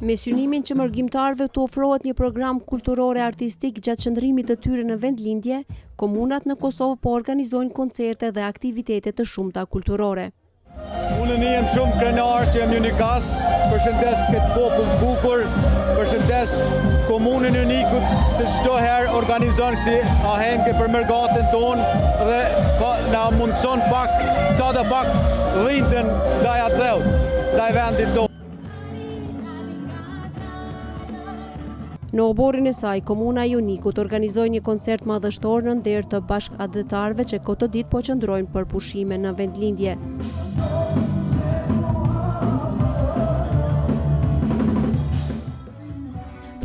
Me synimin që mërgjimtarëve të ofrohet një program kulturor e artistik gjatë qëndrimit të tyre në vendlindje, komunat në Kosovë po organizojnë koncerte dhe aktivitete të shumta kulturore. Unë jam shumë krenar që jam Unikas, përshëndes këtë popull të bukur, përshëndes komunën e Unikut, se çdo herë organizon si ahenke për mërgatën tonë dhe na mundson pak, sa dhe pak dhindën ndaj atë dheut, ndaj vendit tonë. Në oborin e saj, komuna e Unikut organizoi një koncert madhështor në nder të bashkëadhëtarëve që këtë ditë po qëndrojnë për pushime në vendlindje.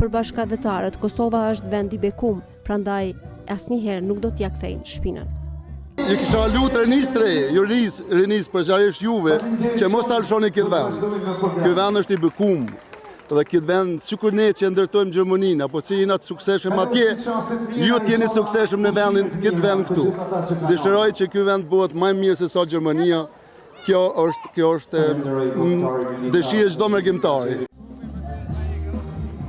Për bashkëadhëtarët, Kosova është vend i bekum, prandaj asnjëherë nuk do t'ia kthejnë shpinën. Ju kisha lutë rinis përgjithësisht juve që mos ta lëshoni këtë vend. Ky vend është i bekum. Dhe këtë vend, sikur ne që ndërtojmë Gjermaninë, apo që jena të sukseshëm atje, ju t'jeni sukseshëm në vendin, këtë vend këtu. Dëshiroj që ky vend bëhet më mirë se sa Gjermania. Kjo është dëshirë çdo mërgjimtari.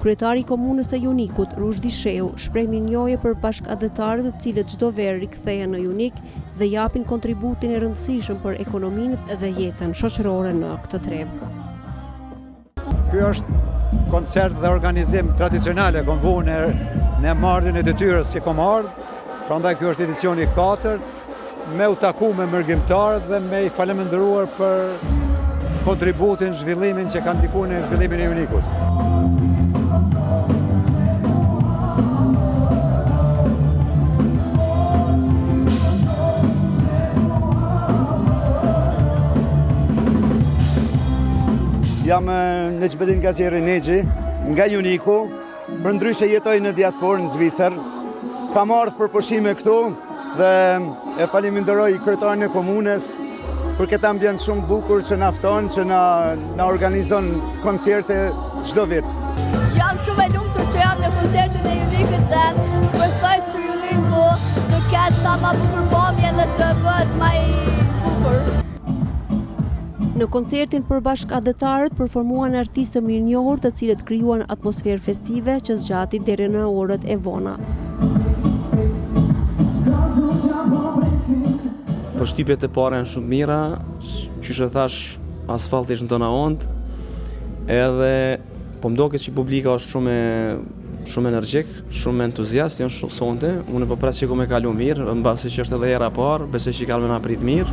Kryetari i komunës së Unikut, Rushdi Shehu, shpreh mirënjohje për bashkëadhëtarët të cilët çdo verë rikthehen në Unik dhe japin kontributin e rëndësishëm për ekonominë dhe jetën shoqërore në këtë trevë. Ky është koncert dhe organizim tradicionale, kom vu në marrjen e detyrës që kom ardhur, prandaj ky është edicioni 4, me u taku me mërgjimtarët dhe me i falenderuar për kontributin, zhvillimin që kanë ndikuar në zhvillimin e Unikut. Jam Necmettin Gazieri Nexhi, nga Uniku, përndryshe jetoj në diasporë në Zvicër. Kam ardhur për pushime këtu dhe e falenderoj kryetarin e komunës për këtë ambient shumë bukur që na fton, që na organizon koncerte çdo vit. Jam shumë e lumtur që jam në koncertin e Unikut dhe shpresoj që Uniku të ketë sa më bukur pamje dhe të bëhet më i bukur. Në koncertin për bashkëadhëtarët performuan artistë mirënjohur të cilët krijuan atmosferë festive që zgjati deri në orët e vona. Përshtypjet e para janë shumë mira, qysh e thash, asfalti është në tona ondë, edhe po mdoket që publika është shumë energjik, shumë entuziast, janë shumë sonte. Unë po pres që ku me kalu mirë, mbasi që është edhe hera parë, besoj që kalme na prit mirë.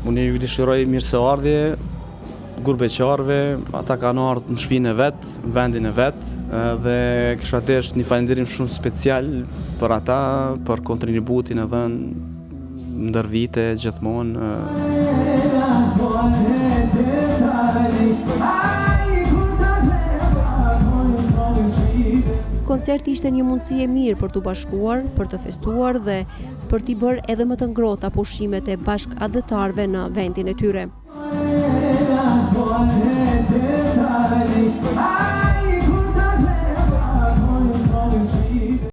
Unë ju dëshiroj mirëseardhje gurbeqarëve, ata kanë ardhur në shtëpinë e vet, në vendin e vet, dhe kisha dashur një falënderim shumë special për ata, për kontributin e dhënë ndër vite gjithmonë. Koncerti ishte një mundësi e mirë për t'u bashkuar, për të festuar dhe për t'i bërë edhe më të ngrohta pushimet e bashkëadhëtarëve në vendin e tyre.